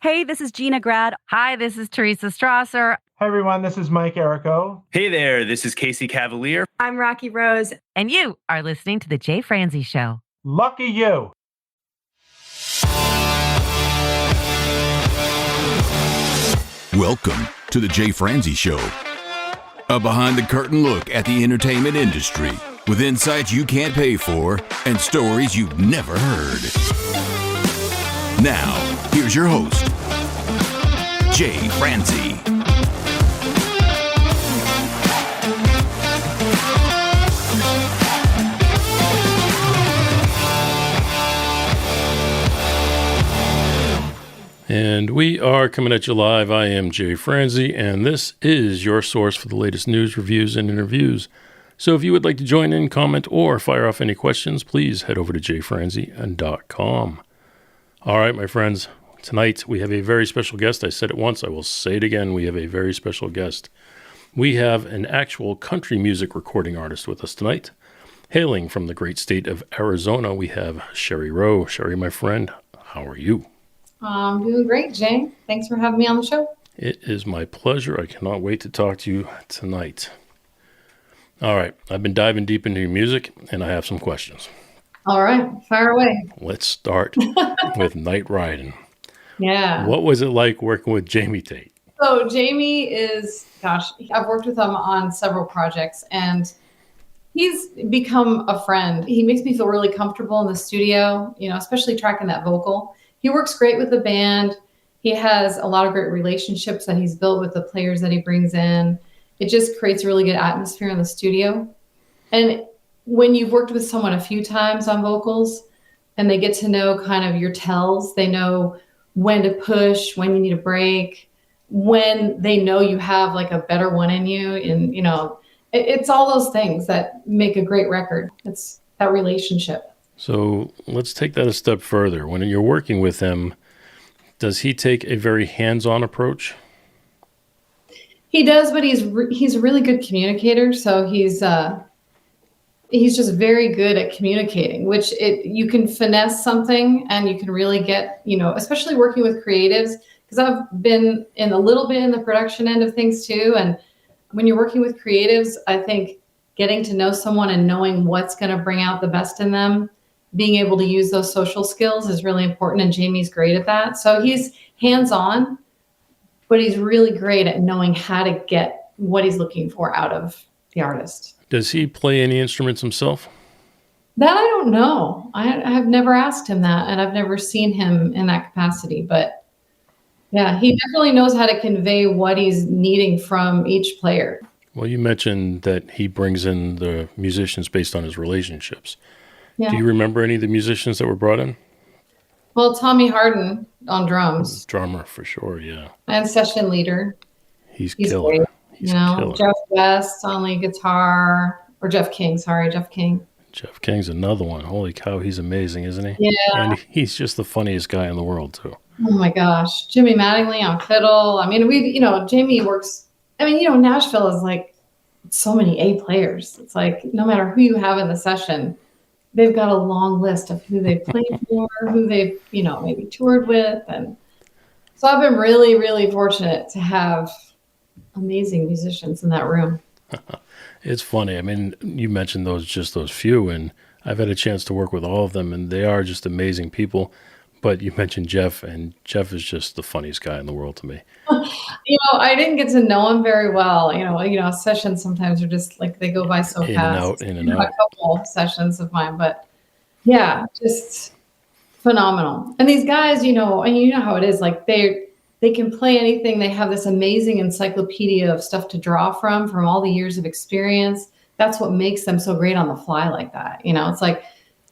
Hey, this is Gina Grad. Hi, this is Teresa Strasser. Hi, everyone. This is Mike Errico. Hey there. This is Casey Cavalier. I'm Rocky Rose. And you are listening to The Jay Franzi Show. Lucky you. Welcome to The Jay Franzi Show. A behind-the-curtain look at the entertainment industry with insights you can't pay for and stories you've never heard. Now, here's your host, Jay Franzi. And we are coming at you live. I am Jay Franzi, and this is your source for the latest news, reviews, and interviews. So if you would like to join in, comment, or fire off any questions, please head over to jayfranzi.com. All right, my friends, tonight we have a very special guest. I said it once, I will say it again. We have a very special guest. We have an actual country music recording artist with us tonight. Hailing from the great state of Arizona, we have Shari Rowe. Shari, my friend, how are you? I'm doing great, Jay. Thanks for having me on the show. It is my pleasure. I cannot wait to talk to you tonight. All right. I've been diving deep into your music, and I have some questions. All right. Fire away. Let's start with Night Riding. Yeah. What was it like working with Jamie Tate? So Jamie is, I've worked with him on several projects, and he's become a friend. He makes me feel really comfortable in the studio, especially tracking that vocal. He works great with the band. He has a lot of great relationships that he's built with the players that he brings in. It just creates a really good atmosphere in the studio. And when you've worked with someone a few times on vocals and they get to know kind of your tells, they know when to push, when you need a break, when they know you have like a better one in you. And, it's all those things that make a great record. It's that relationship. So let's take that a step further. When you're working with him, does he take a very hands-on approach? He does, but he's a really good communicator. So he's just very good at communicating, which you can finesse something and you can really get, especially working with creatives, because I've been in a little bit in the production end of things too. And when you're working with creatives, I think getting to know someone and knowing what's going to bring out the best in them, being able to use those social skills is really important. And Jamie's great at that. So he's hands-on, but he's really great at knowing how to get what he's looking for out of the artist. Does he play any instruments himself? That I don't know. I have never asked him that, and I've never seen him in that capacity. But yeah, he definitely knows how to convey what he's needing from each player. Well, you mentioned that he brings in the musicians based on his relationships. Yeah. Do you remember any of the musicians that were brought in? Well, Tommy Harden on drums. Drummer, for sure, yeah. And session leader. He's killer. Great. He's killer. Jeff West on lead guitar. Or Jeff King, Jeff King. Jeff King's another one. Holy cow, he's amazing, isn't he? Yeah. And he's just the funniest guy in the world, too. Oh, my gosh. Jimmy Mattingly on fiddle. I mean, Jamie works... Nashville is like so many A players. It's like no matter who you have in the session, they've got a long list of who they've played for, who they've, maybe toured with. And so I've been really, really fortunate to have amazing musicians in that room. It's funny. I mean, you mentioned those few, and I've had a chance to work with all of them, and they are just amazing people. But you mentioned Jeff, and Jeff is just the funniest guy in the world to me. I didn't get to know him very well. Sessions sometimes are just like they go by so fast. In and out. A couple sessions of mine, but yeah, just phenomenal. And these guys, and how it is. Like they can play anything. They have this amazing encyclopedia of stuff to draw from all the years of experience. That's what makes them so great on the fly like that. It's like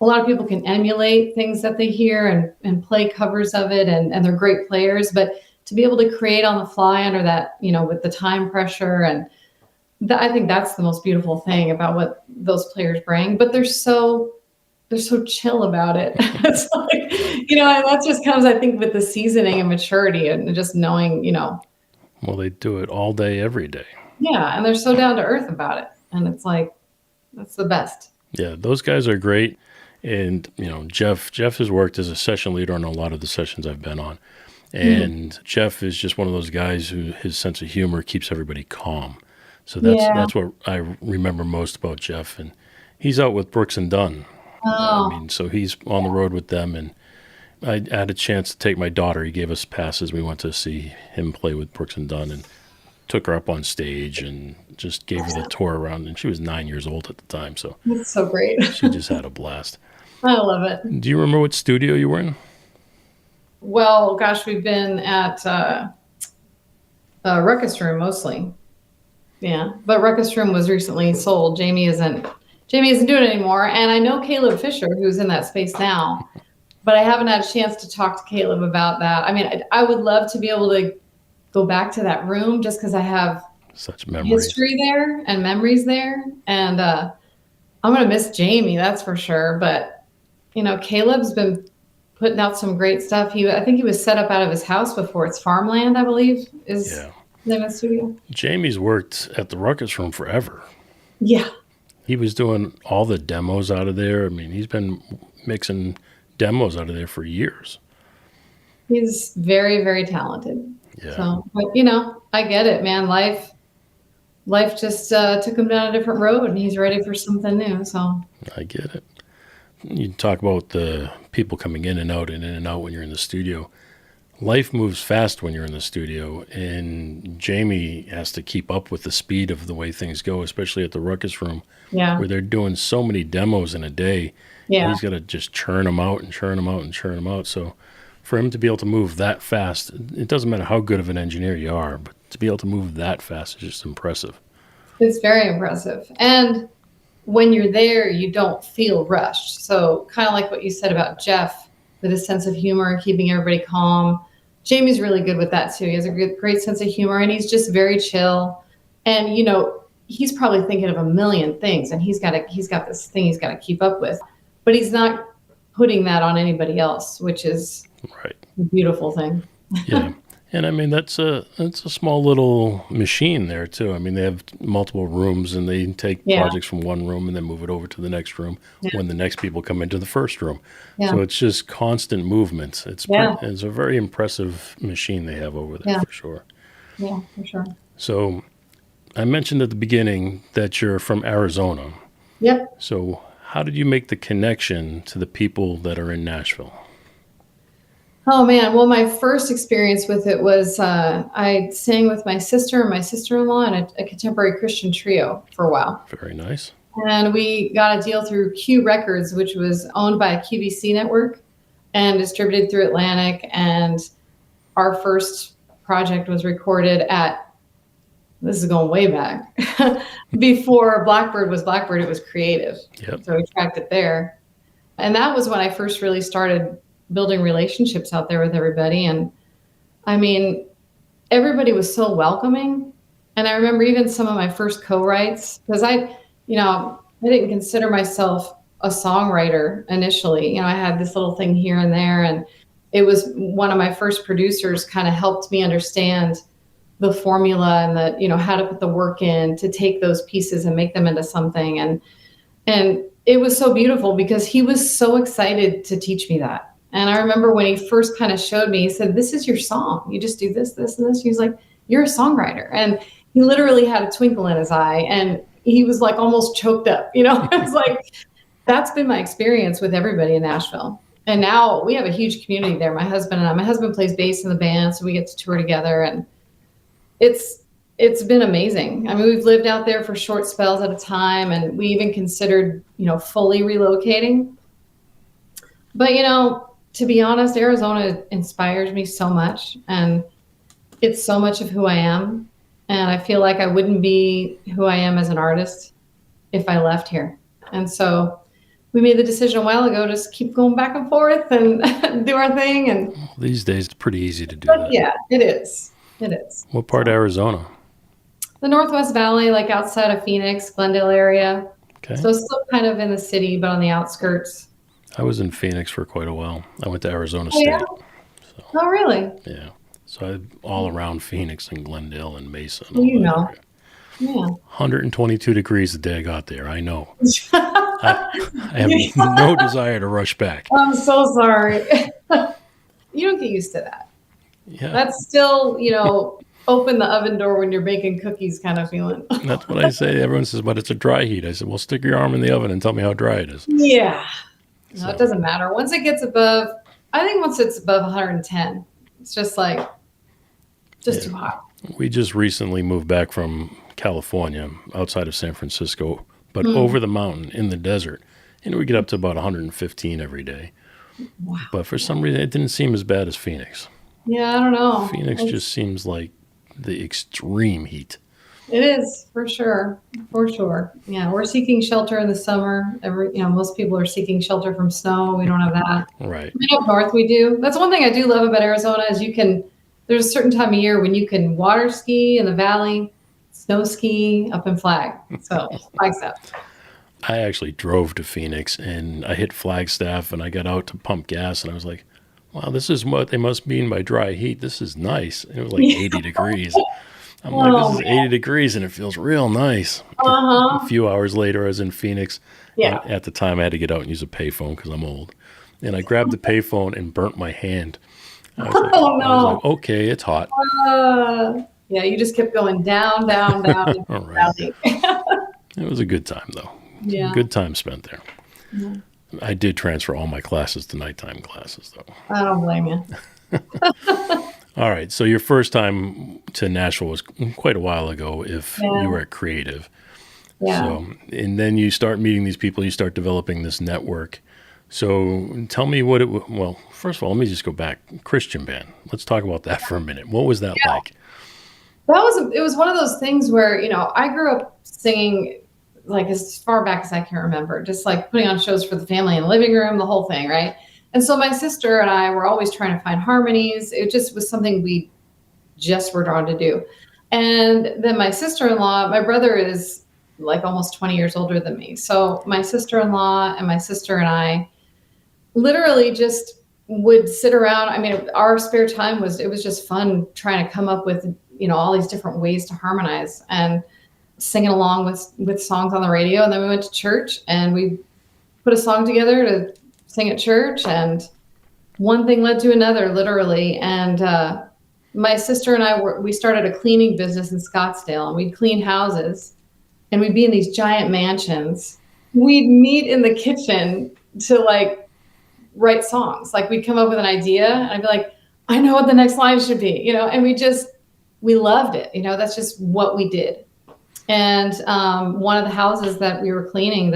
a lot of people can emulate things that they hear and play covers of it, and they're great players, but to be able to create on the fly under that, with the time pressure, and I think that's the most beautiful thing about what those players bring. But they're so chill about it. It's like, and that just comes, I think, with the seasoning and maturity and just knowing, Well, they do it all day, every day. Yeah, and they're so down to earth about it, and it's like that's the best. Yeah, those guys are great. And, Jeff has worked as a session leader on a lot of the sessions I've been on. And Jeff is just one of those guys who his sense of humor keeps everybody calm. So that's what I remember most about Jeff. And he's out with Brooks and Dunn. Oh. I mean, so he's on the road with them. And I had a chance to take my daughter. He gave us passes. We went to see him play with Brooks and Dunn and took her up on stage and just gave her the tour around. And she was 9 years old at the time. So That's so great. she just had a blast. I love it. Do you remember what studio you were in? Well, gosh, we've been at Ruckus Room mostly. Yeah, but Ruckus Room was recently sold. Jamie isn't doing it anymore. And I know Caleb Fisher, who's in that space now, but I haven't had a chance to talk to Caleb about that. I mean, I would love to be able to go back to that room just because I have such memories, history there and memories there. And I'm going to miss Jamie, that's for sure. But, Caleb's been putting out some great stuff. I think he was set up out of his house before. It's Farmland, I believe, is the name of the studio. Jamie's worked at the Ruckus Room forever. Yeah. He was doing all the demos out of there. I mean, he's been mixing demos out of there for years. He's very, very talented. Yeah. So, but I get it, man. Life just took him down a different road, and he's ready for something new. So I get it. You talk about the people coming in and out when you're in the studio. Life moves fast when you're in the studio, and Jamie has to keep up with the speed of the way things go, especially at the Ruckus Room, where they're doing so many demos in a day. Yeah. He's got to just churn them out and churn them out and churn them out. So for him to be able to move that fast, it doesn't matter how good of an engineer you are, but to be able to move that fast is just impressive. It's very impressive. And when you're there, you don't feel rushed. So kind of like what you said about Jeff with his sense of humor, keeping everybody calm. Jamie's really good with that too. He has a great sense of humor, and he's just very chill. And, he's probably thinking of a million things, and he's got this thing he's got to keep up with, but he's not putting that on anybody else, which is right. A beautiful thing. Yeah. And I mean, that's a small little machine there too. I mean, they have multiple rooms, and they take projects from one room and then move it over to the next room when the next people come into the first room. Yeah. So it's just constant movement. It's a very impressive machine they have over there for sure. Yeah, for sure. So I mentioned at the beginning that you're from Arizona. Yep. So how did you make the connection to the people that are in Nashville? Oh, man. Well, my first experience with it was I sang with my sister and my sister-in-law in a contemporary Christian trio for a while. Very nice. And we got a deal through Q Records, which was owned by a QVC network and distributed through Atlantic. And our first project was recorded at, this is going way back, before Blackbird was Blackbird, it was Creative. Yep. So we tracked it there. And that was when I first really started building relationships out there with everybody. And I mean, everybody was so welcoming. And I remember even some of my first co-writes, because I didn't consider myself a songwriter initially. I had this little thing here and there, and it was one of my first producers kind of helped me understand the formula and the, how to put the work in to take those pieces and make them into something. And it was so beautiful because he was so excited to teach me that. And I remember when he first kind of showed me, he said, "This is your song. You just do this, this, and this." He was like, "You're a songwriter." And he literally had a twinkle in his eye, and he was like almost choked up. It's like, that's been my experience with everybody in Nashville. And now we have a huge community there. My husband plays bass in the band, so we get to tour together, and it's been amazing. I mean, we've lived out there for short spells at a time, and we even considered, fully relocating. But, to be honest, Arizona inspires me so much, and it's so much of who I am. And I feel like I wouldn't be who I am as an artist if I left here. And so we made the decision a while ago to just keep going back and forth and do our thing. And these days, it's pretty easy to do that. Yeah, it is. It is. What part of Arizona? The Northwest Valley, like outside of Phoenix, Glendale area. Okay. So still kind of in the city, but on the outskirts. I was in Phoenix for quite a while. I went to Arizona State. Yeah? So, oh, really? Yeah. So I'm all around Phoenix and Glendale and Mesa. And Area. Yeah. 122 degrees the day I got there. I know. I have no desire to rush back. I'm so sorry. You don't get used to that. Yeah. That's still, open the oven door when you're baking cookies kind of feeling. That's what I say. Everyone says, but it's a dry heat. I said, well, stick your arm in the oven and tell me how dry it is. Yeah. No, So- it doesn't matter. Once it gets above, I think once it's above 110, it's just too hot. We just recently moved back from California, outside of San Francisco, but over the mountain in the desert. And we get up to about 115 every day. Wow. But for some reason, it didn't seem as bad as Phoenix. Yeah, I don't know. Phoenix just seems like the extreme heat. It is, for sure. For sure. Yeah, we're seeking shelter in the summer. Most people are seeking shelter from snow. We don't have that. Right. I mean, up north we do. That's one thing I do love about Arizona is there's a certain time of year when you can water ski in the valley, snow ski up in Flag. So Flagstaff. I actually drove to Phoenix and I hit Flagstaff and I got out to pump gas and I was like, wow, this is what they must mean by dry heat. This is nice. And it was like 80 degrees. I'm like, this is 80 degrees and it feels real nice. A few hours later, I was in Phoenix. Yeah. And at the time, I had to get out and use a payphone because I'm old. And I grabbed the payphone and burnt my hand. I was like, Oh, no. I was like, okay, it's hot. Yeah, you just kept going down, down, down. All right. valley. It was a good time, though. Yeah. Good time spent there. Yeah. I did transfer all my classes to nighttime classes, though. I don't blame you. All right. So your first time to Nashville was quite a while ago if Yeah. you were at Creative. Yeah. So, and then you start meeting these people, you start developing this network. So tell me what well, first of all, let me just go back. Christian band. Let's talk about that for a minute. What was that like? It was one of those things where, I grew up singing like as far back as I can remember, just like putting on shows for the family in the living room, the whole thing, right? And so my sister and I were always trying to find harmonies. It just was something we just were drawn to do. And then my sister-in-law, my brother is like almost 20 years older than me. So my sister-in-law and my sister and I literally just would sit around. I mean, our spare time was just fun trying to come up with, all these different ways to harmonize and singing along with songs on the radio. And then we went to church and we put a song together to sing at church, and one thing led to another, literally. And my sister and I we started a cleaning business in Scottsdale, and we'd clean houses and we'd be in these giant mansions. We'd meet in the kitchen to write songs. Like we'd come up with an idea and I'd be like, I know what the next line should be, and we loved it. That's just what we did. And one of the houses that we were cleaning,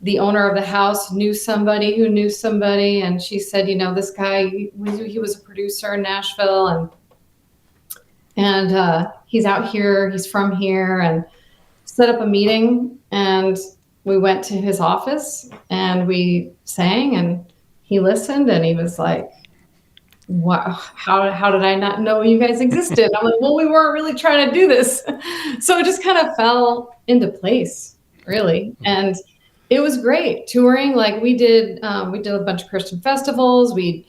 the owner of the house knew somebody who knew somebody. And she said, this guy, he was a producer in Nashville and he's out here, he's from here, and set up a meeting. And we went to his office and we sang and he listened and he was like, wow, how did I not know you guys existed? I'm like, well, we weren't really trying to do this. So it just kind of fell into place, really. And it was great touring. Like we did a bunch of Christian festivals. We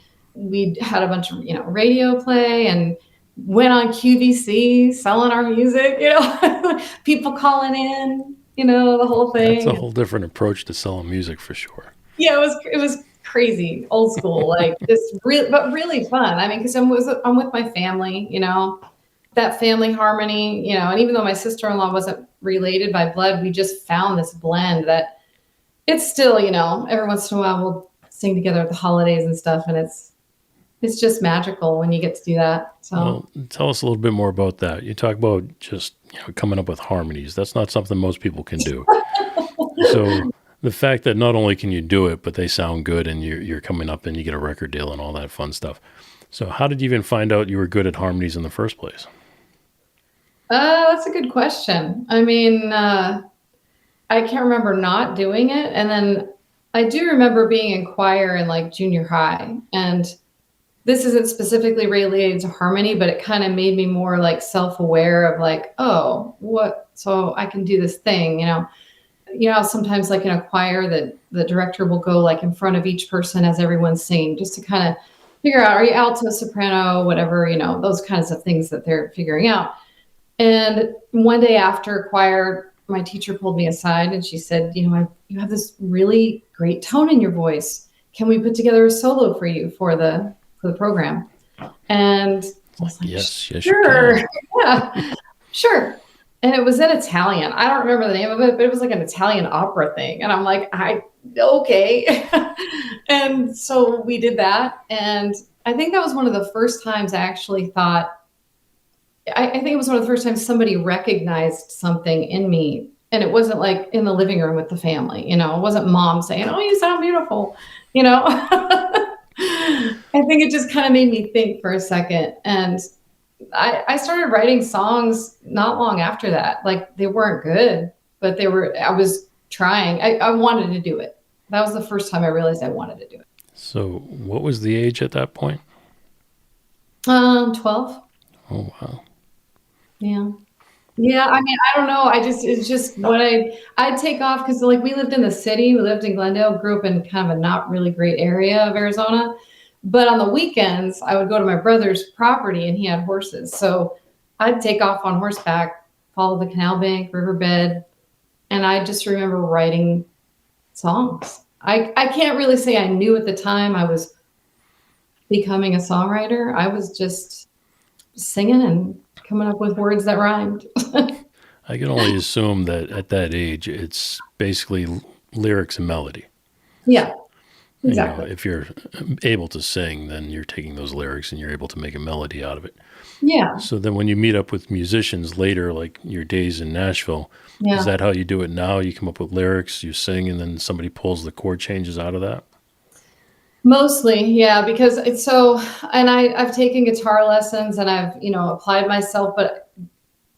had a bunch of, radio play and went on QVC selling our music, people calling in, the whole thing. That's a whole different approach to selling music for sure. Yeah, it was crazy, old school, like just but really fun. I mean, because I'm with my family, that family harmony, and even though my sister-in-law wasn't related by blood, we just found this blend that it's still, every once in a while we'll sing together at the holidays and stuff, and it's just magical when you get to do that. So well, tell us a little bit more about that. You talk about just coming up with harmonies. That's not something most people can do. So the fact that not only can you do it, but they sound good and you're coming up and you get a record deal and all that fun stuff. So how did you even find out you were good at harmonies in the first place? That's a good question. I mean, I can't remember not doing it. And then I do remember being in choir in junior high. And this isn't specifically related to harmony, but it kind of made me more self-aware of oh, what? So I can do this thing, sometimes in a choir that the director will go in front of each person as everyone's singing, just to kind of figure out, are you alto, soprano, whatever, those kinds of things that they're figuring out. And one day after choir, my teacher pulled me aside and she said, you have this really great tone in your voice. Can we put together a solo for you for the program? And I was like, yes, you sure. can. Yeah, sure. And it was in Italian. I don't remember the name of it, but it was like an Italian opera thing. And I'm like, okay. And so we did that. And I think that was one of the first times I actually thought, I think it was one of the first times somebody recognized something in me. And it wasn't like in the living room with the family, it wasn't mom saying, oh, you sound beautiful, I think it just kind of made me think for a second. And I started writing songs not long after that. Like they weren't good, but I was trying. I wanted to do it. That was the first time I realized I wanted to do it. So what was the age at that point? 12. Oh, wow. Yeah. Yeah. I mean, I don't know. It's just what I'd take off because like we lived in the city. We lived in Glendale, grew up in kind of a not really great area of Arizona. But on the weekends, I would go to my brother's property and he had horses. So I'd take off on horseback, follow the canal bank, riverbed. And I just remember writing songs. I can't really say I knew at the time I was becoming a songwriter. I was just singing and coming up with words that rhymed. I can only assume that at that age, it's basically lyrics and melody. Yeah, exactly. If you're able to sing, then you're taking those lyrics and you're able to make a melody out of it. Yeah. So then when you meet up with musicians later, like your days in Nashville, is that how you do it now? You come up with lyrics, you sing, and then somebody pulls the chord changes out of that? Mostly, yeah, because it's so, and I've taken guitar lessons and I've, applied myself, but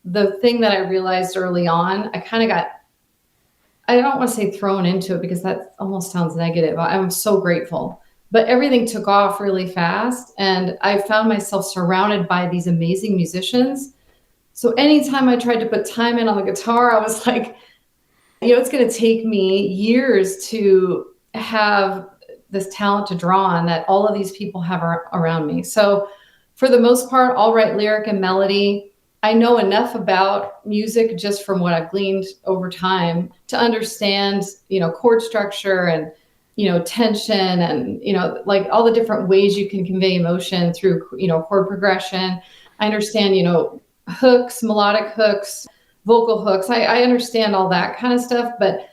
the thing that I realized early on, I kind of got, I don't want to say thrown into it because that almost sounds negative. I'm so grateful, but everything took off really fast and I found myself surrounded by these amazing musicians. So anytime I tried to put time in on the guitar, I was like, it's going to take me years to have this talent to draw on that all of these people have around me. So for the most part, I'll write lyric and melody. I know enough about music just from what I've gleaned over time to understand, chord structure and, tension and, like all the different ways you can convey emotion through, chord progression. I understand, hooks, melodic hooks, vocal hooks. I understand all that kind of stuff, but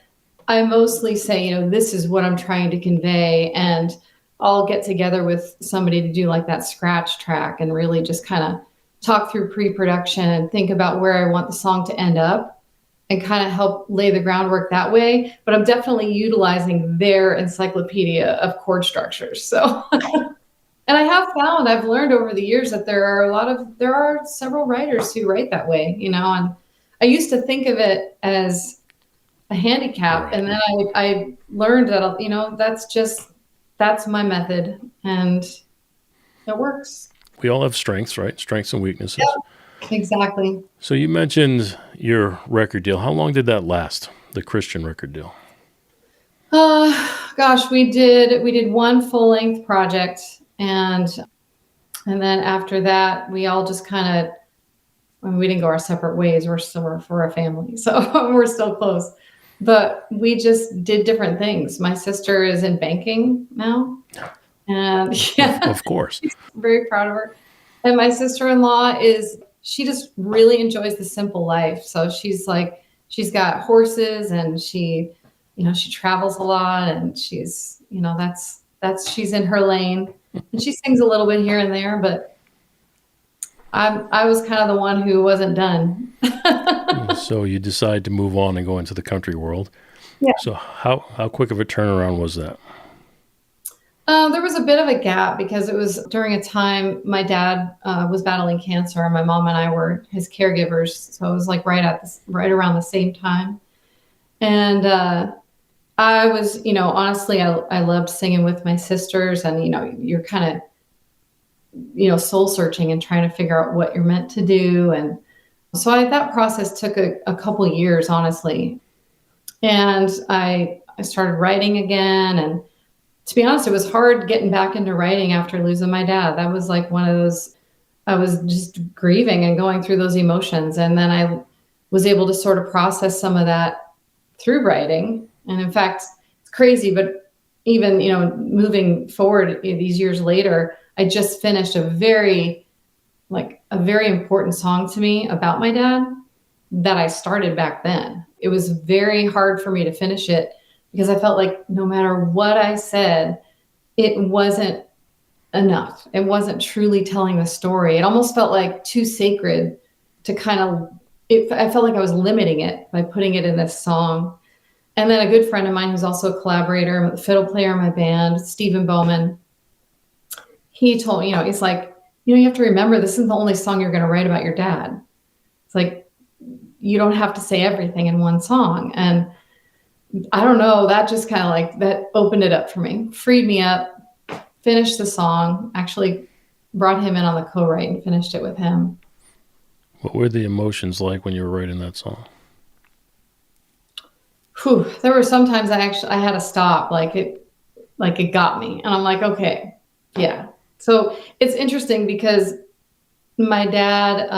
I mostly say, this is what I'm trying to convey. And I'll get together with somebody to do like that scratch track and really just kind of talk through pre-production and think about where I want the song to end up and kind of help lay the groundwork that way. But I'm definitely utilizing their encyclopedia of chord structures. So, and I've learned over the years that there are several writers who write that way, and I used to think of it as a handicap. Right. And then I learned that, that's my method and it works. We all have strengths, right? Strengths and weaknesses. Yep, exactly. So you mentioned your record deal. How long did that last? The Christian record deal? Gosh, we did one full length project and then after that we all just kind of, we didn't go our separate ways. We're a family. So we're still close. But we just did different things. My sister is in banking now. And of course. She's very proud of her. And my sister-in-law she just really enjoys the simple life. So she's got horses and she travels a lot and she's, she's in her lane and she sings a little bit here and there, but I was kind of the one who wasn't done. So you decide to move on and go into the country world. Yeah. So how quick of a turnaround was that? There was a bit of a gap because it was during a time my dad was battling cancer and my mom and I were his caregivers. So it was like right around the same time. And I was, honestly, I loved singing with my sisters and, you're kind of, soul searching and trying to figure out what you're meant to do. And so that process took a couple of years, honestly. And I started writing again. And to be honest, it was hard getting back into writing after losing my dad. That was like one of those, I was just grieving and going through those emotions. And then I was able to sort of process some of that through writing. And in fact, it's crazy, but even, moving forward these years later, I just finished a very important song to me about my dad that I started back then. It was very hard for me to finish it because I felt like no matter what I said, it wasn't enough. It wasn't truly telling the story. It almost felt like too sacred to I felt like I was limiting it by putting it in this song. And then a good friend of mine who's also a collaborator, a fiddle player in my band, Stephen Bowman, he told me, he's like, you have to remember, this isn't the only song you're going to write about your dad. It's like, you don't have to say everything in one song. And I don't know, that just kind of that opened it up for me, freed me up, finished the song, actually brought him in on the co-write and finished it with him. What were the emotions like when you were writing that song? There were some times I had to stop, it got me. And I'm like, okay, yeah. So it's interesting because my dad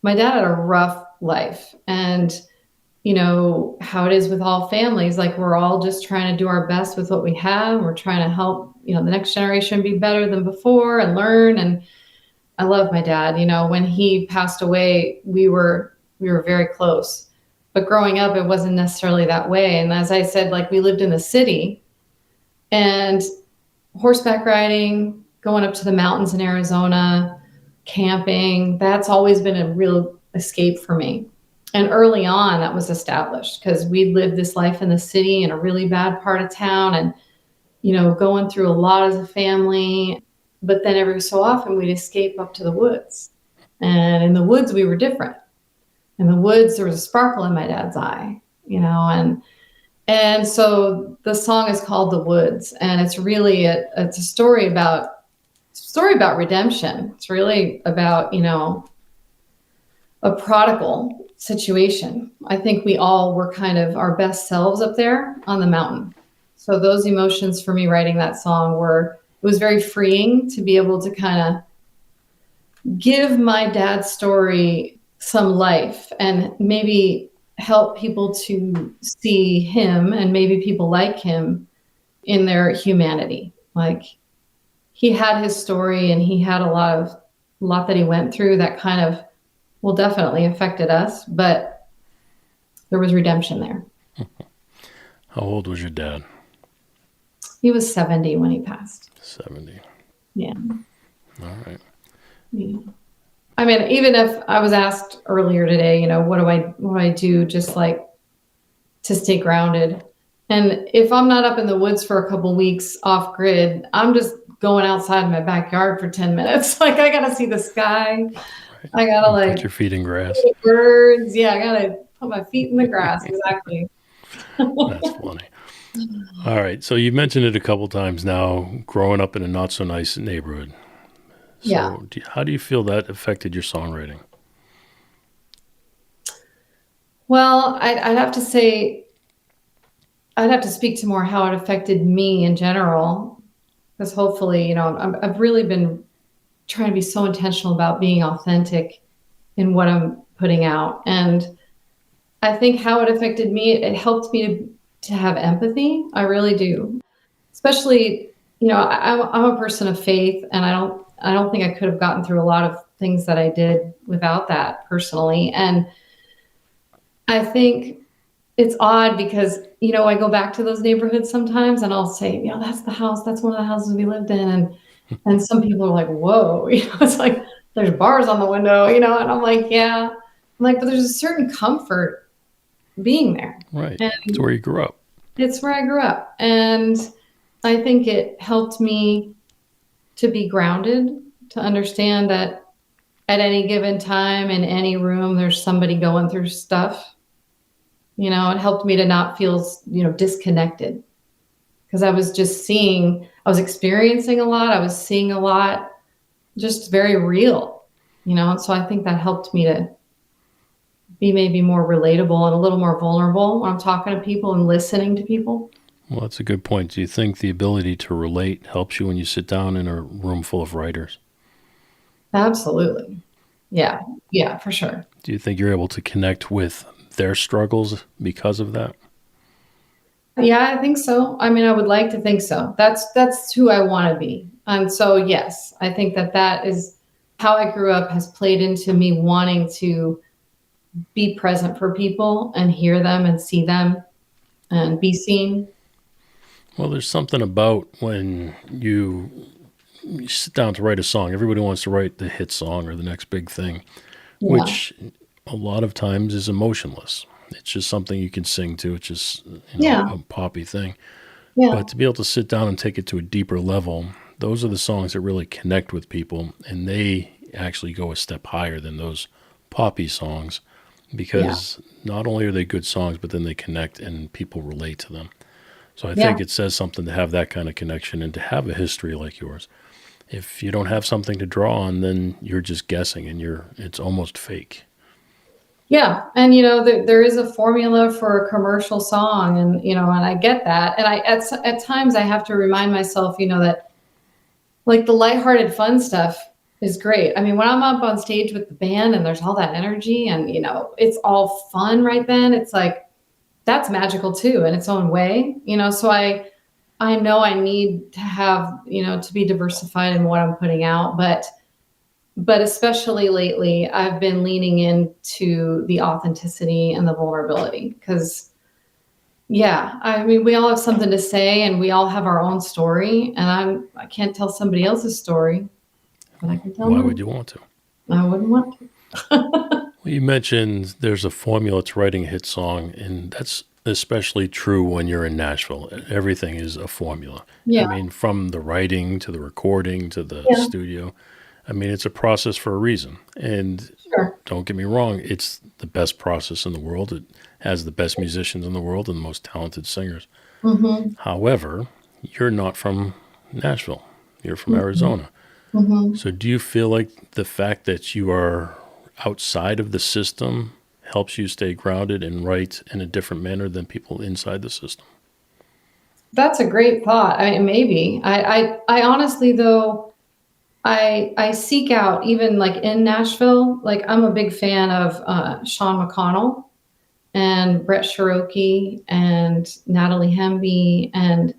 had a rough life, and how it is with all families, we're all just trying to do our best with what we have. We're trying to help, the next generation be better than before and learn. And I love my dad. When he passed away, we were very close, but growing up, it wasn't necessarily that way. And as I said, we lived in the city, and horseback riding, going up to the mountains in Arizona, camping, that's always been a real escape for me. And early on, that was established because we lived this life in the city in a really bad part of town and, going through a lot as a family. But then every so often we'd escape up to the woods. And in the woods, we were different. In the woods, there was a sparkle in my dad's eye, and so the song is called The Woods. And it's really, it's a story about redemption. It's really about, a prodigal situation. I think we all were kind of our best selves up there on the mountain. So those emotions for me writing that song it was very freeing to be able to kind of give my dad's story some life and maybe help people to see him and maybe people like him in their humanity. He had his story and he had a lot that he went through that kind of definitely affected us, but there was redemption there. How old was your dad? He was 70 when he passed. 70. Yeah. All right. Yeah. I mean, even if I was asked earlier today, what do I do just to stay grounded? And if I'm not up in the woods for a couple weeks off grid, I'm just going outside in my backyard for 10 minutes. I got to see the sky. Right. I got to put your feet in grass. Birds. Yeah. I got to put my feet in the grass. Exactly. That's funny. All right. So you mentioned it a couple times now, growing up in a not so nice neighborhood. So yeah. How do you feel that affected your songwriting? Well, I'd have to say, I'd have to speak to more how it affected me in general, because hopefully, I've really been trying to be so intentional about being authentic in what I'm putting out. And I think how it affected me, it helped me to have empathy. I really do. Especially, I'm a person of faith, and I don't think I could have gotten through a lot of things that I did without that personally. And I think it's odd because, I go back to those neighborhoods sometimes and I'll say, that's the house, that's one of the houses we lived in. And some people are like, whoa, it's like, there's bars on the window, and I'm like, yeah. I'm like, but there's a certain comfort being there. Right. And it's where you grew up. It's where I grew up. And I think it helped me to be grounded, to understand that at any given time in any room, there's somebody going through stuff. It helped me to not feel, disconnected, because I was just I was experiencing a lot. I was seeing a lot, just very real, and so I think that helped me to be maybe more relatable and a little more vulnerable when I'm talking to people and listening to people. Well, that's a good point. Do you think the ability to relate helps you when you sit down in a room full of writers? Absolutely. Yeah. Yeah, for sure. Do you think you're able to connect with their struggles because of that? Yeah, I think so. I mean, I would like to think so. That's who I want to be. And so, yes, I think that is how I grew up, has played into me wanting to be present for people and hear them and see them and be seen. Well, there's something about when you sit down to write a song. Everybody wants to write the hit song or the next big thing, Yeah. which a lot of times is emotionless. It's just something you can sing to. It's just Yeah. a poppy thing. Yeah. But to be able to sit down and take it to a deeper level, those are the songs that really connect with people, and they actually go a step higher than those poppy songs because not only are they good songs, but then they connect and people relate to them. So I think it says something to have that kind of connection and to have a history like yours. If you don't have something to draw on, then you're just guessing and it's almost fake. Yeah. And, there is a formula for a commercial song and, and I get that. And at times I have to remind myself, that like the lighthearted fun stuff is great. I mean, when I'm up on stage with the band and there's all that energy and, it's all fun right then, it's like, that's magical too in its own way, so I know I need to have, to be diversified in what I'm putting out, but especially lately, I've been leaning into the authenticity and the vulnerability because, I mean, we all have something to say and we all have our own story. And I can't tell somebody else's story, but I can tell Why mine. would you want to? I wouldn't want to. Well, you mentioned there's a formula to writing a hit song, and that's especially true when you're in Nashville. Everything is a formula. Yeah. I mean, from the writing to the recording to the studio. I mean, it's a process for a reason. And Sure. don't get me wrong, it's the best process in the world. It has the best musicians in the world and the most talented singers. Mm-hmm. However, you're not from Nashville. You're from Arizona. Mm-hmm. So do you feel like the fact that you are outside of the system helps you stay grounded and write in a different manner than people inside the system? That's a great thought. I mean, maybe. I honestly, though, I seek out, even like in Nashville, like I'm a big fan of Sean McConnell and Brett Cherokee and Natalie Hemby. And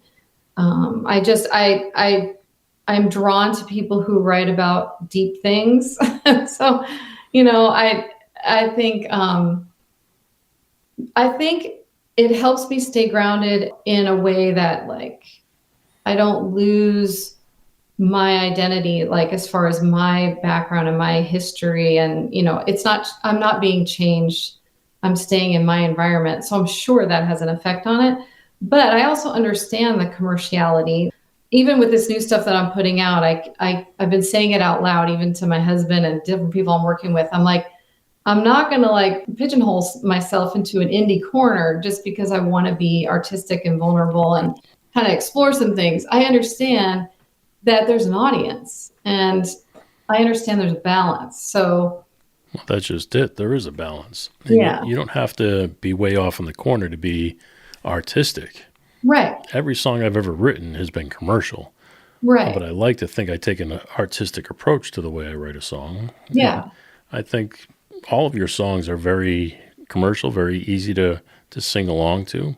I'm drawn to people who write about deep things. So, I think it helps me stay grounded in a way that like I don't lose my identity, like as far as my background and my history. And, I'm not being changed. I'm staying in my environment. So I'm sure that has an effect on it. But I also understand the commerciality. Even with this new stuff that I'm putting out, I've been saying it out loud, even to my husband and different people I'm working with. I'm like, I'm not going to like pigeonhole myself into an indie corner just because I want to be artistic and vulnerable and kind of explore some things. I understand that there's an audience and I understand there's a balance. So well, that's just it. There is a balance. And you don't have to be way off in the corner to be artistic. Right. Every song I've ever written has been commercial. Right. But I like to think I take an artistic approach to the way I write a song. Yeah. And I think all of your songs are very commercial, very easy to sing along to.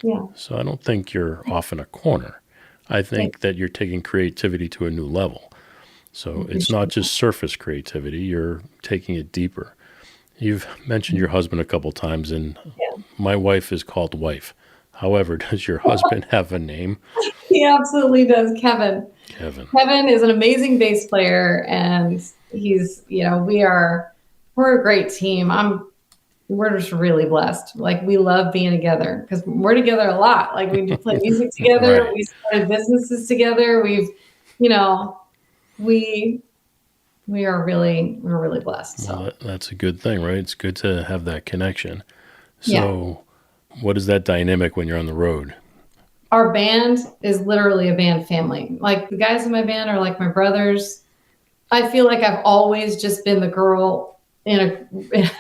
Yeah. So I don't think you're off in a corner. I think that you're taking creativity to a new level. So it's not just surface creativity. You're taking it deeper. You've mentioned your husband a couple times, and my wife is called Wife. However, does your husband have a name? He absolutely does. Kevin. Kevin is an amazing bass player, and he's, we're a great team. We're just really blessed. Like we love being together because we're together a lot. Like we do play music together. Right. We started businesses together. We've, we're really blessed. So Well, that's a good thing, right? It's good to have that connection. So what is that dynamic when you're on the road? Our band is literally a band family. Like the guys in my band are like my brothers. I feel like I've always just been the girl in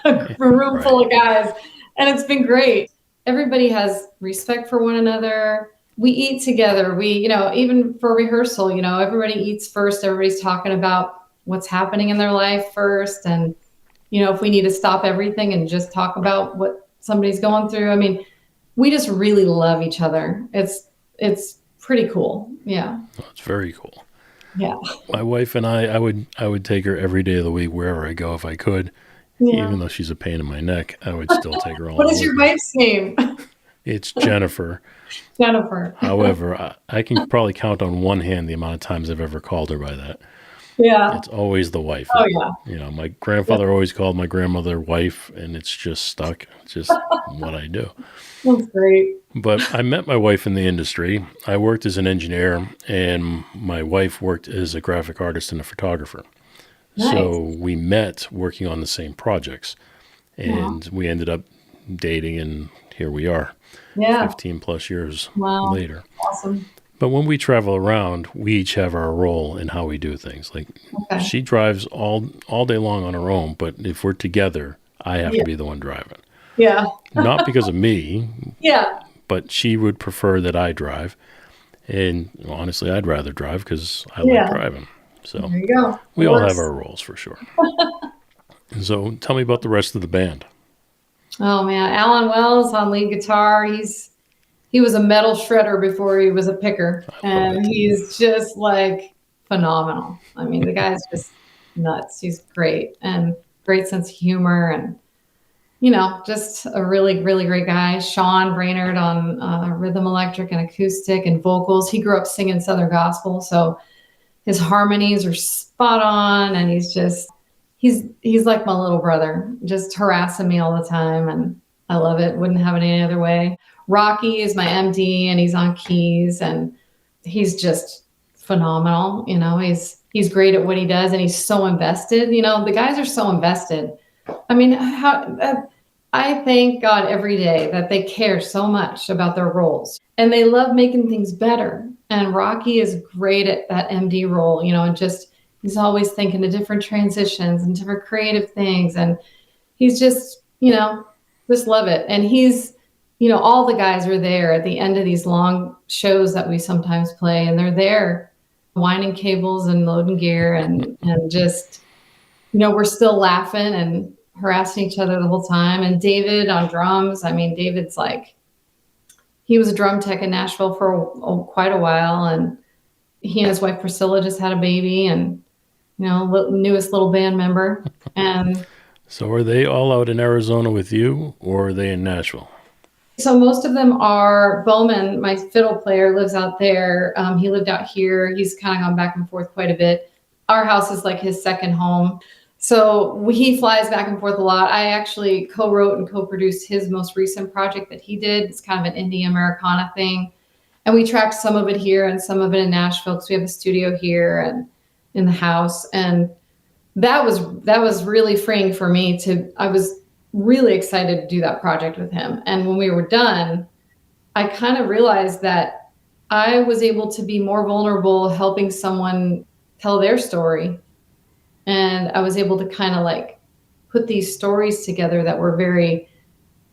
a room full of guys. And it's been great. Everybody has respect for one another. We eat together. We, even for rehearsal, everybody eats first. Everybody's talking about what's happening in their life first. And, if we need to stop everything and just talk about what somebody's going through. I mean, we just really love each other. It's pretty cool. Yeah. Oh, it's very cool. Yeah. My wife and I would take her every day of the week wherever I go if I could. Yeah. Even though she's a pain in my neck, I would still take her along. What is your wife's name? It's Jennifer. Jennifer. However, I can probably count on one hand the amount of times I've ever called her by that. Yeah. It's always the wife. Oh, yeah. You know, my grandfather always called my grandmother wife, and it's just stuck. It's just what I do. That's great. But I met my wife in the industry. I worked as an engineer, and my wife worked as a graphic artist and a photographer. Nice. So we met working on the same projects, and we ended up dating, and here we are, 15 plus years later. Awesome. But when we travel around, we each have our role in how we do things. Like she drives all day long on her own, but if we're together, I have to be the one driving. Yeah. Not because of me. Yeah. But she would prefer that I drive. And honestly, I'd rather drive because I like driving. So there you go. We all have our roles for sure. So tell me about the rest of the band. Oh man, Alan Wells on lead guitar. He was a metal shredder before he was a picker, and he's just like phenomenal. I mean, the guy's just nuts. He's great and great sense of humor, and just a really, really great guy. Sean Brainerd on rhythm electric and acoustic and vocals. He grew up singing Southern gospel, so his harmonies are spot on, and he's like my little brother, just harassing me all the time, and I love it. Wouldn't have it any other way. Rocky is my MD, and he's on keys, and he's just phenomenal. He's great at what he does, and he's so invested. The guys are so invested. I mean, I thank God every day that they care so much about their roles, and they love making things better. And Rocky is great at that MD role, and just he's always thinking of different transitions and different creative things, and he's just just love it. And he's all the guys are there at the end of these long shows that we sometimes play, and they're there winding cables and loading gear and just, we're still laughing and harassing each other the whole time. And David on drums. I mean, David's he was a drum tech in Nashville for quite a while, and he and his wife Priscilla just had a baby, and newest little band member. And so are they all out in Arizona with you, or are they in Nashville? So most of them are. Bowman, my fiddle player, lives out there. He lived out here. He's kind of gone back and forth quite a bit. Our house is like his second home. So he flies back and forth a lot. I actually co-wrote and co-produced his most recent project that he did. It's kind of an indie Americana thing. And we tracked some of it here and some of it in Nashville because we have a studio here and in the house. And that was really freeing for me I was really excited to do that project with him. And when we were done, I kind of realized that I was able to be more vulnerable helping someone tell their story. And I was able to kind of put these stories together that were very,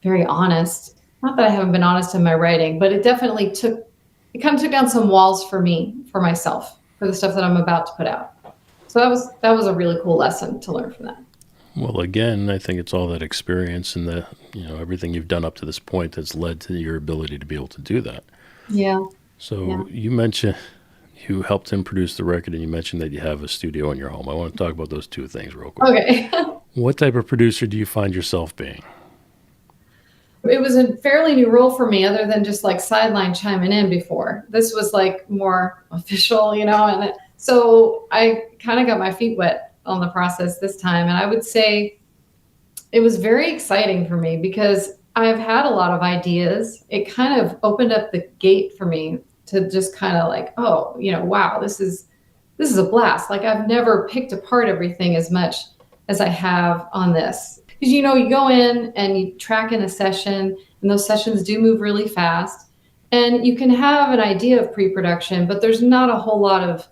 very honest. Not that I haven't been honest in my writing, but it definitely took down some walls for me, for myself, for the stuff that I'm about to put out. So that was a really cool lesson to learn from that. Well, again, I think it's all that experience and the, everything you've done up to this point that's led to your ability to be able to do that. Yeah. So you mentioned you helped him produce the record, and you mentioned that you have a studio in your home. I want to talk about those two things real quick. Okay. What type of producer do you find yourself being? It was a fairly new role for me, other than just sideline chiming in before. This was more official, and so I kind of got my feet wet on the process this time. And I would say it was very exciting for me because I've had a lot of ideas. It kind of opened up the gate for me to just kind of wow, this is a blast. I've never picked apart everything as much as I have on this. Because, you go in and you track in a session, and those sessions do move really fast. And you can have an idea of pre-production, but there's not a whole lot of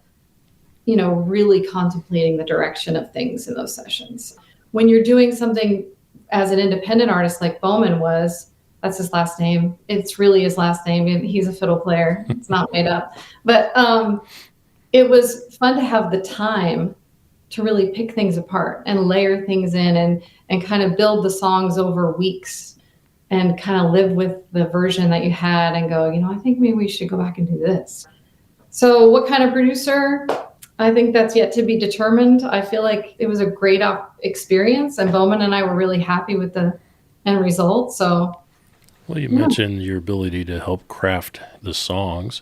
really contemplating the direction of things in those sessions. When you're doing something as an independent artist like Bowman was, that's his last name. It's really his last name. He's a fiddle player. It's not made up. But it was fun to have the time to really pick things apart and layer things in and kind of build the songs over weeks and kind of live with the version that you had and go, I think maybe we should go back and do this. So what kind of producer? I think that's yet to be determined. I feel like it was a great experience, and Bowman and I were really happy with the end result. So, well, you mentioned your ability to help craft the songs.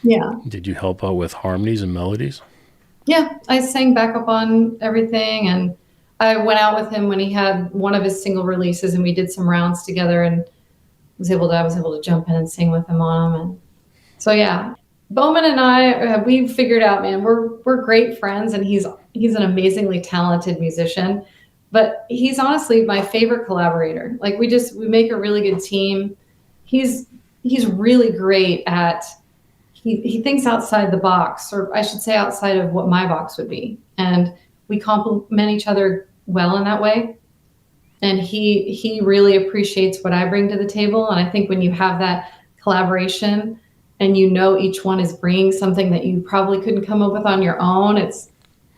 Yeah. Did you help out with harmonies and melodies? Yeah, I sang backup on everything, and I went out with him when he had one of his single releases, and we did some rounds together, and I was able to jump in and sing with him on them. And so yeah, Bowman and I, we figured out, man, we're great friends, and he's an amazingly talented musician, but he's honestly my favorite collaborator. Like we make a really good team. He's really great at. He thinks outside the box, or I should say outside of what my box would be. And we complement each other well in that way. And he really appreciates what I bring to the table. And I think when you have that collaboration and each one is bringing something that you probably couldn't come up with on your own, it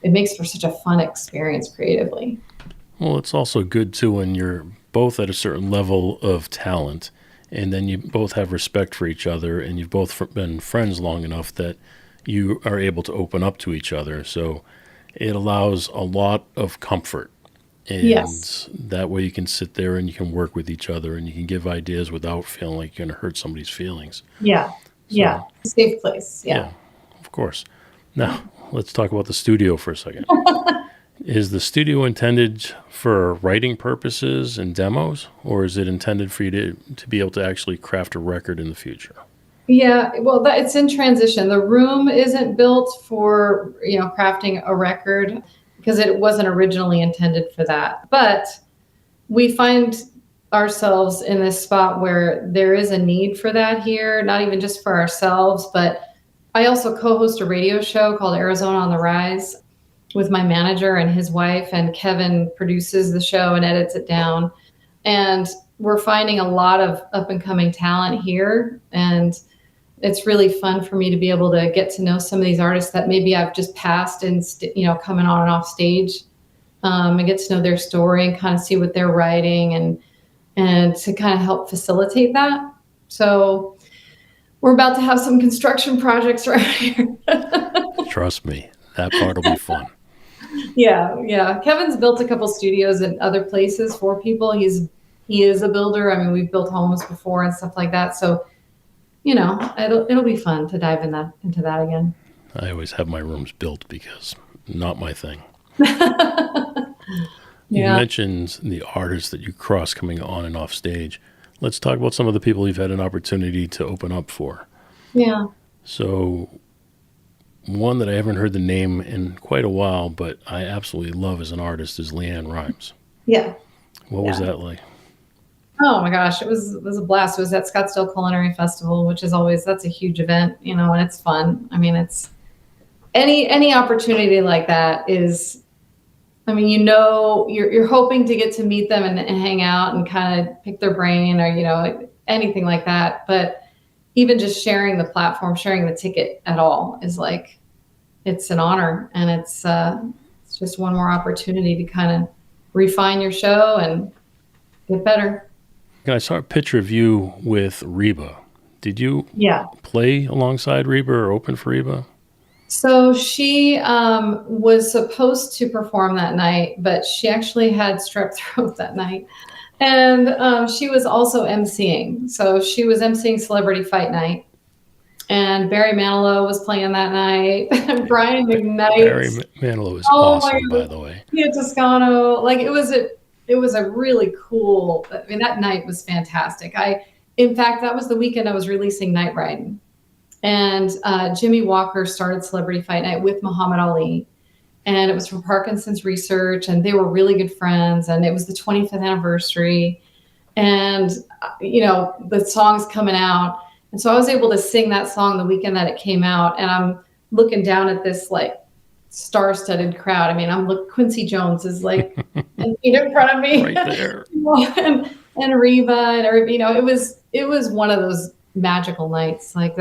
makes for such a fun experience creatively. Well, it's also good too when you're both at a certain level of talent, and then you both have respect for each other, and you've both been friends long enough that you are able to open up to each other. So it allows a lot of comfort. And yes. That way you can sit there and you can work with each other, and you can give ideas without feeling like you're going to hurt somebody's feelings. Yeah. So, yeah. Safe place. Yeah. Of course. Now, let's talk about the studio for a second. Is the studio intended for writing purposes and demos, or is it intended for you to be able to actually craft a record in the future? Yeah, well, it's in transition. The room isn't built for, crafting a record because it wasn't originally intended for that. But we find ourselves in this spot where there is a need for that here, not even just for ourselves, but I also co-host a radio show called Arizona on the Rise with my manager and his wife, and Kevin produces the show and edits it down. And we're finding a lot of up and coming talent here. And it's really fun for me to be able to get to know some of these artists that maybe I've just passed and, coming on and off stage, and get to know their story and kind of see what they're writing and to kind of help facilitate that. So we're about to have some construction projects right here. Trust me, that part will be fun. Yeah. Kevin's built a couple studios in other places for people. He is a builder. I mean, we've built homes before and stuff like that. So, it'll be fun to dive into that again. I always have my rooms built because not my thing. You mentioned the artists that you cross coming on and off stage. Let's talk about some of the people you've had an opportunity to open up for. Yeah. So one that I haven't heard the name in quite a while, but I absolutely love as an artist is Leanne Rimes. Yeah. What was that like? Oh my gosh, it was a blast. It was at Scottsdale Culinary Festival, which is that's a huge event, and it's fun. I mean, it's any opportunity like that is, you're hoping to get to meet them and hang out and kind of pick their brain or, anything like that. But even just sharing the platform, sharing the ticket at all is it's an honor, and it's just one more opportunity to kind of refine your show and get better. I saw a picture of you with Reba. Did you play alongside Reba or open for Reba? So she was supposed to perform that night, but she actually had strep throat that night. And she was also emceeing. So she was emceeing Celebrity Fight Night. And Barry Manilow was playing that night. Brian McKnight. Barry Manilow is awesome, by the way. Yeah, Toscano. It was a really cool, that night was fantastic. In fact, that was the weekend I was releasing Night Riding. And Jimmy Walker started Celebrity Fight Night with Muhammad Ali. And it was from Parkinson's Research, and they were really good friends. And it was the 25th anniversary. And, the song's coming out. And so I was able to sing that song the weekend that it came out. And I'm looking down at this star-studded crowd. Quincy Jones is in front of me. Right there. and Reba and everybody, it was one of those magical nights. It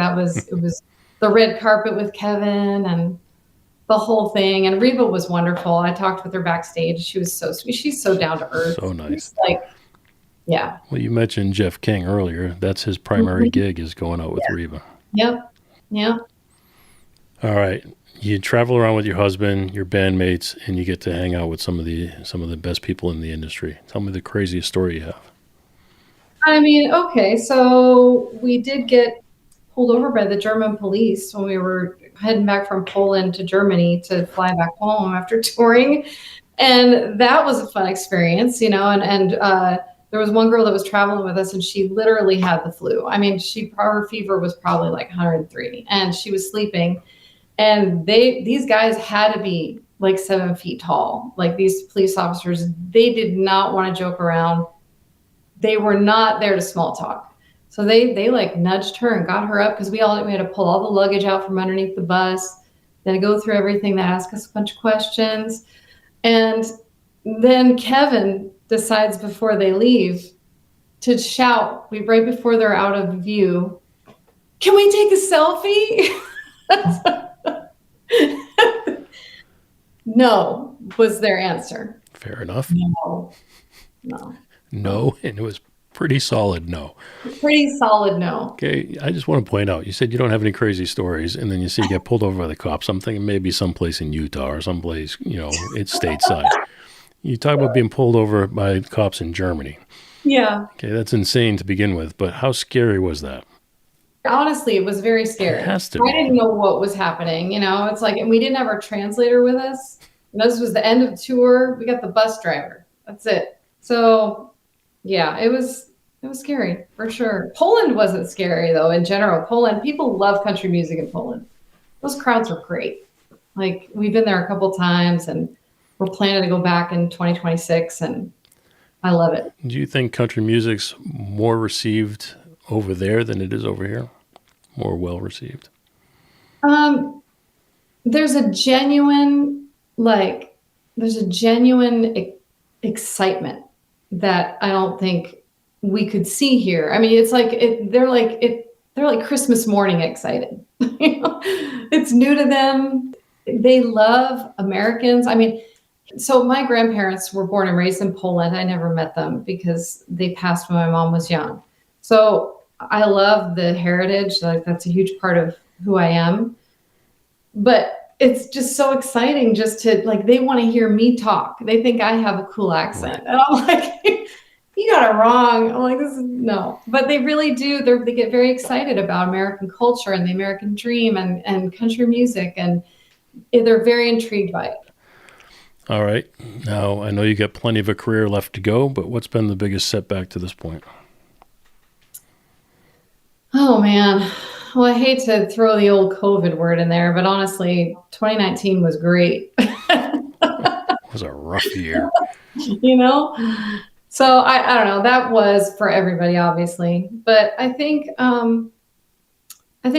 was the red carpet with Kevin and the whole thing. And Reba was wonderful. I talked with her backstage. She was so sweet. She's so down to earth. So nice. Yeah. Well, you mentioned Jeff King earlier. That's his primary gig, is going out with Reba. Yep. Yeah. All right. You travel around with your husband, your bandmates, and you get to hang out with some of the best people in the industry. Tell me the craziest story you have. I mean, okay, so we did get pulled over by the German police when we were heading back from Poland to Germany to fly back home after touring. And that was a fun experience, and there was one girl that was traveling with us and she literally had the flu. I mean, her fever was probably like 103 and she was sleeping. And these guys had to be like 7 feet tall. Like these police officers, they did not want to joke around. They were not there to small talk. So they like nudged her and got her up because we had to pull all the luggage out from underneath the bus, then go through everything. They ask us a bunch of questions. And then Kevin decides before they leave to shout, right before they're out of view, "Can we take a selfie?" No, was their answer. Fair enough. No. No, and it was pretty solid no. Pretty solid no. Okay, I just want to point out, you said you don't have any crazy stories, and then you say you get pulled over by the cops. I'm thinking maybe someplace in Utah or someplace, it's stateside. You talk about being pulled over by cops in Germany. Yeah. Okay, that's insane to begin with, but how scary was that? Honestly, it was very scary. It has to I be. didn't know what was happening. It's like, and we didn't have our translator with us. And this was the end of the tour. We got the bus driver. That's it. So, yeah, it was scary for sure. Poland wasn't scary though. In general, Poland, people love country music in Poland. Those crowds were great. Like we've been there a couple times, and we're planning to go back in 2026, and I love it. Do you think country music's more received over there than it is over here? More well received? There's a genuine excitement that I don't think we could see here. I mean, it's like they're like Christmas morning excited. It's new to them. They love Americans. I mean, so my grandparents were born and raised in Poland. I never met them because they passed when my mom was young. So I love the heritage. Like that's a huge part of who I am. But it's just so exciting just to they want to hear me talk. They think I have a cool accent. And I'm like, you got it wrong. I'm like, no. But they really do. They get very excited about American culture and the American dream and country music. And they're very intrigued by it. All right. Now, I know you got plenty of a career left to go, but what's been the biggest setback to this point? Oh, man. Well, I hate to throw the old COVID word in there, but honestly, 2019 was great. It was a rough year. So I don't know. That was for everybody, obviously. But I think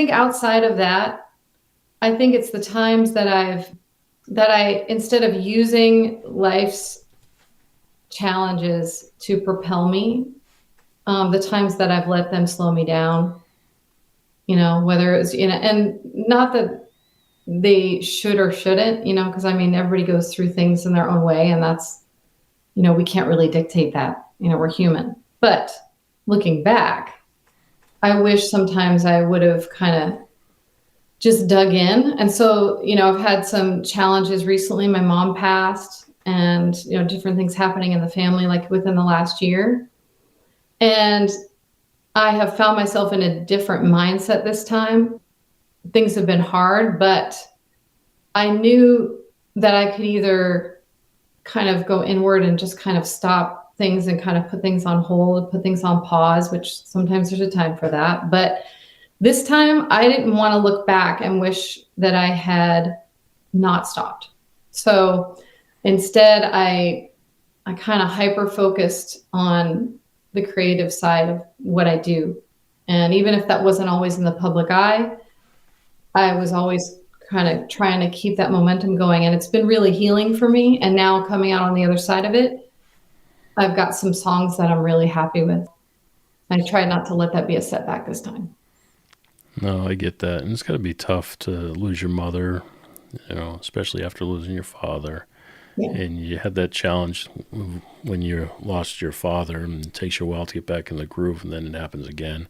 outside of that, I think it's the times that I, instead of using life's challenges to propel me, the times that I've let them slow me down, whether it's, and not that they should or shouldn't, because I mean, everybody goes through things in their own way, and that's, we can't really dictate that, we're human. But looking back, I wish sometimes I would have kind of just dug in. And so, I've had some challenges recently. My mom passed and, different things happening in the family, like within the last year. And I have found myself in a different mindset this time. Things have been hard, but I knew that I could either kind of go inward and just kind of stop things and kind of put things on hold, put things on pause, which sometimes there's a time for that. But this time I didn't want to look back and wish that I had not stopped. So instead I kind of hyper focused on the creative side of what I do. And even if that wasn't always in the public eye, I was always kind of trying to keep that momentum going. And it's been really healing for me. And now coming out on the other side of it, I've got some songs that I'm really happy with. I tried not to let that be a setback this time. No, I get that. And it's got to be tough to lose your mother, especially after losing your father. Yeah. And you had that challenge when you lost your father and it takes you a while to get back in the groove and then it happens again.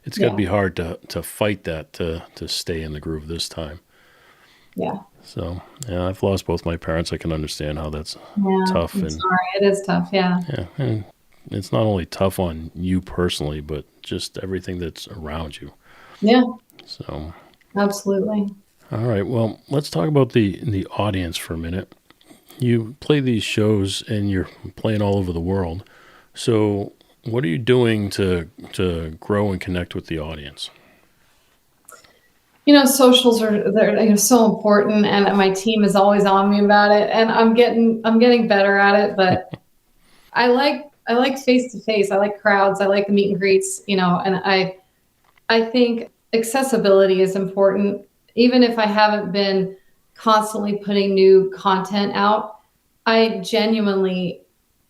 It's got to be hard to fight that, to stay in the groove this time. Yeah. So, yeah, I've lost both my parents. I can understand how that's tough. I'm sorry. It is tough. Yeah. Yeah. And it's not only tough on you personally, but just everything that's around you. Yeah. So. Absolutely. All right. Well, let's talk about the audience for a minute. You play these shows and you're playing all over the world. So what are you doing to grow and connect with the audience? Socials they're so important, and my team is always on me about it, and I'm getting better at it, but I like face to face. I like crowds. I like the meet and greets, and I think accessibility is important. Even if I haven't been constantly putting new content out, I genuinely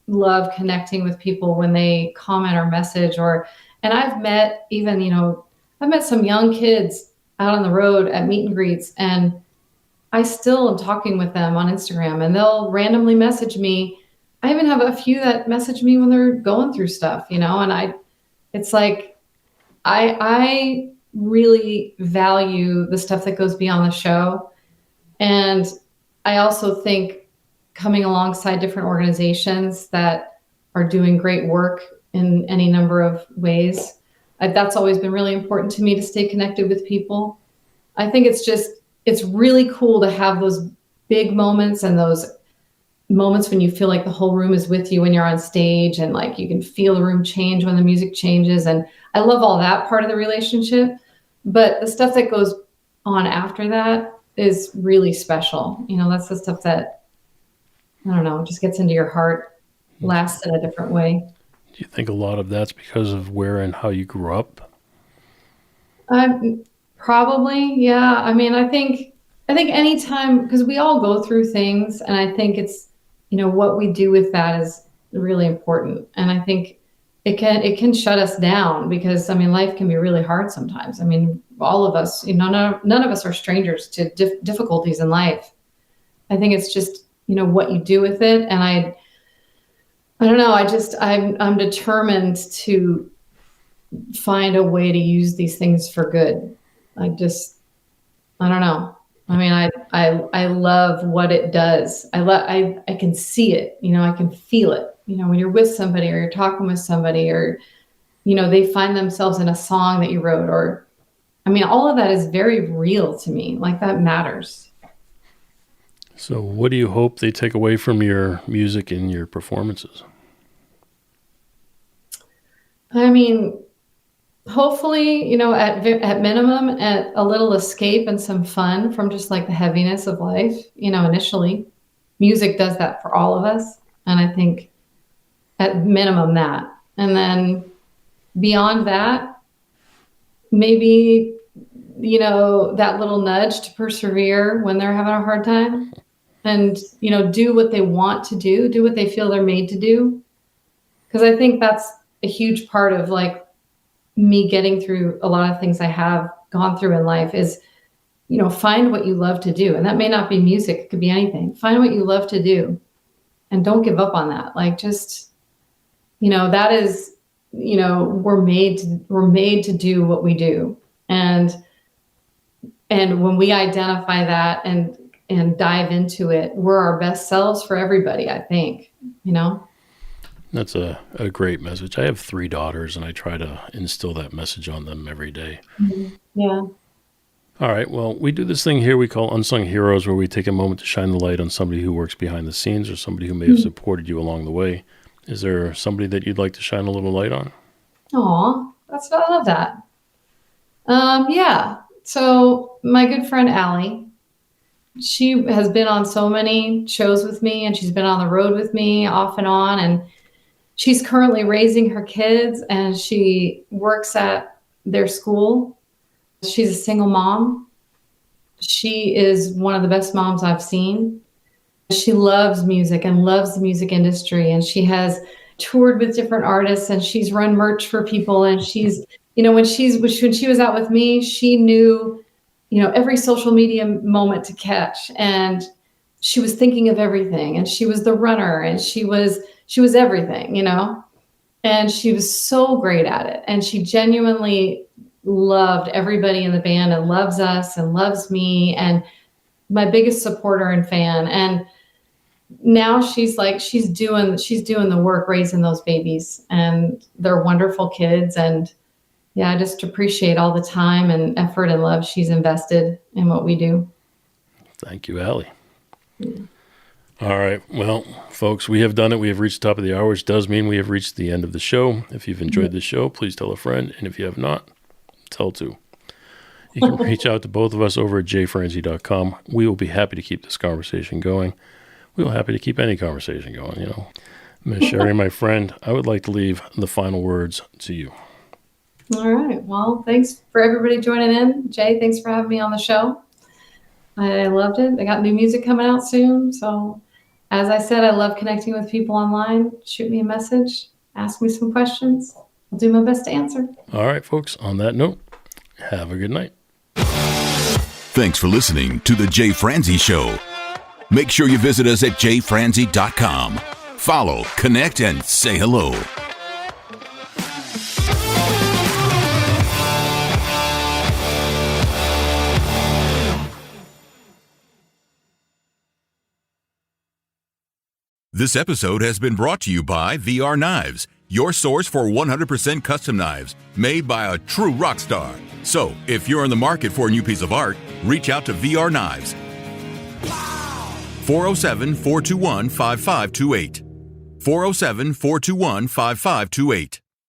love connecting with people when they comment or message, and I've met some young kids out on the road at meet and greets, and I still am talking with them on Instagram, and they'll randomly message me. I even have a few that message me when they're going through stuff, and it's like, I really value the stuff that goes beyond the show. And I also think coming alongside different organizations that are doing great work in any number of ways, that's always been really important to me, to stay connected with people. I think it's really cool to have those big moments and those moments when you feel like the whole room is with you when you're on stage, and like you can feel the room change when the music changes. And I love all that part of the relationship, but the stuff that goes on after that is really special. That's the stuff that, I don't know, just gets into your heart, lasts in a different way. Do you think a lot of that's because of where and how you grew up? Probably, yeah. I mean, I think anytime, because we all go through things, and I think it's, what we do with that is really important. And I think it can shut us down, because life can be really hard sometimes. All of us, none of us are strangers to difficulties in life. I think it's just, what you do with it. And I don't know. I'm determined to find a way to use these things for good. I don't know. I love what it does. I can see it, I can feel it, when you're with somebody or you're talking with somebody, or, they find themselves in a song that you wrote, or, all of that is very real to me. Like, that matters. So what do you hope they take away from your music and your performances? Hopefully, at minimum, at a little escape and some fun from just like the heaviness of life. Initially, music does that for all of us. And I think at minimum that, and then beyond that, maybe, that little nudge to persevere when they're having a hard time, and, do what they want to do what they feel they're made to do. Because I think that's a huge part of like me getting through a lot of things I have gone through in life is, find what you love to do. And that may not be music. It could be anything. Find what you love to do and don't give up on that. Like, just, that is, we're made to do what we do. And when we identify that and dive into it, we're our best selves for everybody, I think, That's a great message. I have 3 daughters, and I try to instill that message on them every day. Mm-hmm. Yeah. All right. Well, we do this thing here we call Unsung Heroes, where we take a moment to shine the light on somebody who works behind the scenes or somebody who may have supported you along the way. Is there somebody that you'd like to shine a little light on? Aw, I love that. Yeah. So my good friend, Allie, she has been on so many shows with me, and she's been on the road with me off and on. And she's currently raising her kids, and she works at their school. She's a single mom. She is one of the best moms I've seen. She loves music and loves the music industry, and she has toured with different artists, and she's run merch for people. And she's, when she was out with me, she knew, every social media moment to catch, and she was thinking of everything. And she was the runner, and she was she was everything, and she was so great at it. And she genuinely loved everybody in the band and loves us and loves me and my biggest supporter and fan. And now she's doing the work raising those babies, and they're wonderful kids. And yeah, I just appreciate all the time and effort and love she's invested in what we do. Thank you, Allie. All right. Well, folks, we have done it. We have reached the top of the hour, which does mean we have reached the end of the show. If you've enjoyed the show, please tell a friend. And if you have not, tell two. You can reach out to both of us over at jfranzi.com. We will be happy to keep this conversation going. We will be happy to keep any conversation going, Miss Shari, my friend, I would like to leave the final words to you. All right. Well, thanks for everybody joining in. Jay, thanks for having me on the show. I loved it. I got new music coming out soon. So as I said, I love connecting with people online. Shoot me a message. Ask me some questions. I'll do my best to answer. All right, folks. On that note, have a good night. Thanks for listening to The Jay Franzi Show. Make sure you visit us at jfranzi.com. Follow, connect, and say hello. This episode has been brought to you by VR Knives, your source for 100% custom knives made by a true rock star. So, if you're in the market for a new piece of art, reach out to VR Knives. 407-421-5528. 407-421-5528.